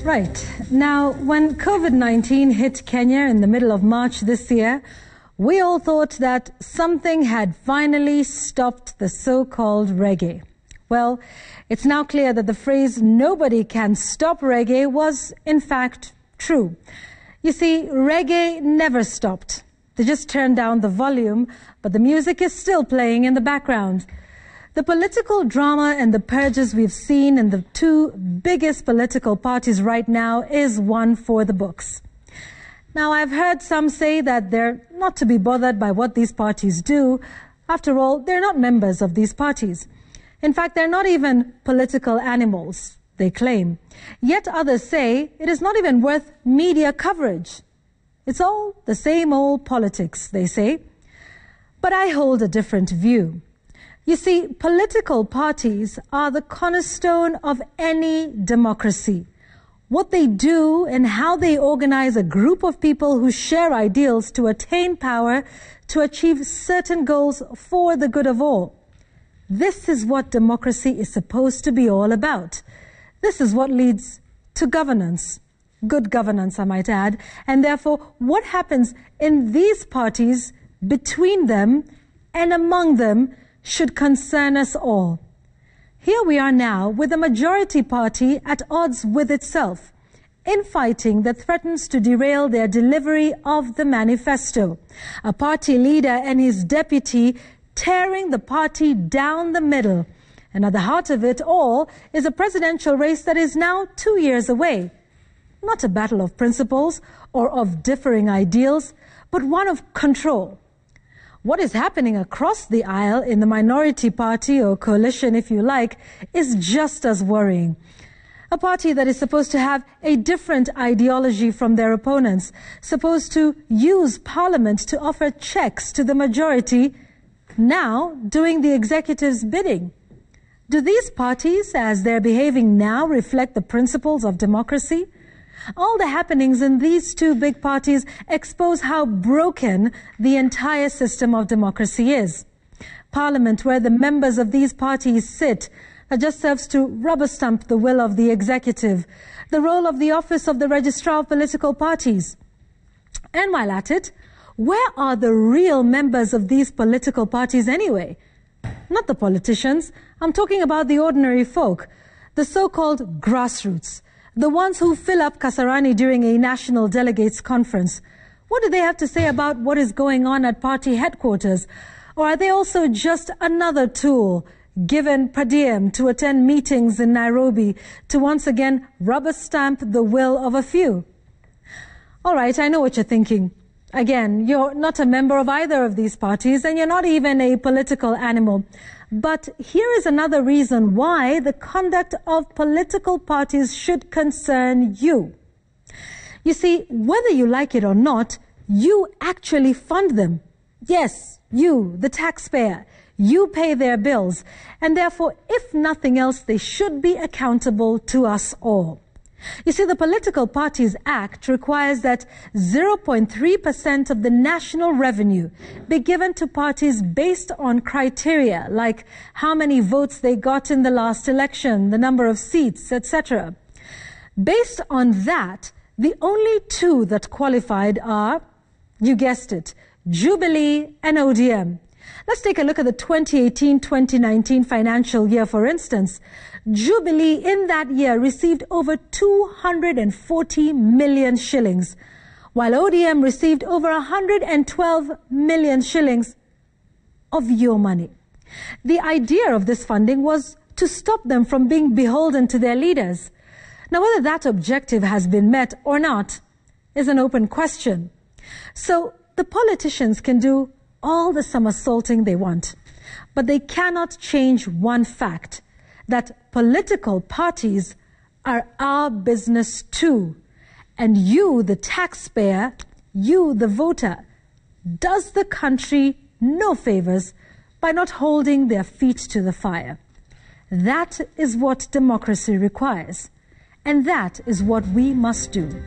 Right. Now, when COVID-19 hit Kenya in the middle of March this year, we all thought that something had finally stopped the so-called reggae. Well, it's now clear that the phrase "nobody can stop reggae" was, in fact, true. You see, reggae never stopped. They just turned down the volume, but the music is still playing in the background. The political drama and the purges we've seen in the two biggest political parties right now is one for the books. Now, I've heard some say that they're not to be bothered by what these parties do. After all, they're not members of these parties. In fact, they're not even political animals, they claim. Yet others say it is not even worth media coverage. It's all the same old politics, they say. But I hold a different view. You see, political parties are the cornerstone of any democracy. What they do and how they organize a group of people who share ideals to attain power, to achieve certain goals for the good of all. This is what democracy is supposed to be all about. This is what leads to governance. Good governance, I might add. And therefore, what happens in these parties, between them and among them, should concern us all. Here we are now with a majority party at odds with itself, infighting that threatens to derail their delivery of the manifesto. A party leader and his deputy tearing the party down the middle. And at the heart of it all is a presidential race that is now 2 years away. Not a battle of principles or of differing ideals, but one of control. What is happening across the aisle in the minority party or coalition, if you like, is just as worrying. A party that is supposed to have a different ideology from their opponents, supposed to use parliament to offer checks to the majority, now doing the executive's bidding. Do these parties, as they're behaving now, reflect the principles of democracy? All the happenings in these two big parties expose how broken the entire system of democracy is. Parliament, where the members of these parties sit, just serves to rubber stamp the will of the executive, the role of the office of the registrar of political parties. And while at it, where are the real members of these political parties anyway? Not the politicians. I'm talking about the ordinary folk, the so-called grassroots. The ones who fill up Kasarani during a national delegates conference. What do they have to say about what is going on at party headquarters? Or are they also just another tool given per diem to attend meetings in Nairobi to once again rubber stamp the will of a few? All right, I know what you're thinking. Again, you're not a member of either of these parties and you're not even a political animal. But here is another reason why the conduct of political parties should concern you. You see, whether you like it or not, you actually fund them. Yes, you, the taxpayer, you pay their bills. And therefore, if nothing else, they should be accountable to us all. You see, the Political Parties Act requires that 0.3% of the national revenue be given to parties based on criteria like how many votes they got in the last election, the number of seats, etc. Based on that, the only two that qualified are, you guessed it, Jubilee and ODM. Let's take a look at the 2018-2019 financial year, for instance. Jubilee in that year received over 240 million shillings, while ODM received over 112 million shillings of your money. The idea of this funding was to stop them from being beholden to their leaders. Now, whether that objective has been met or not is an open question. So the politicians can do all the somersaulting they want, but they cannot change one fact, that political parties are our business too. And you, the taxpayer, you, the voter, does the country no favors by not holding their feet to the fire. That is what democracy requires. And that is what we must do.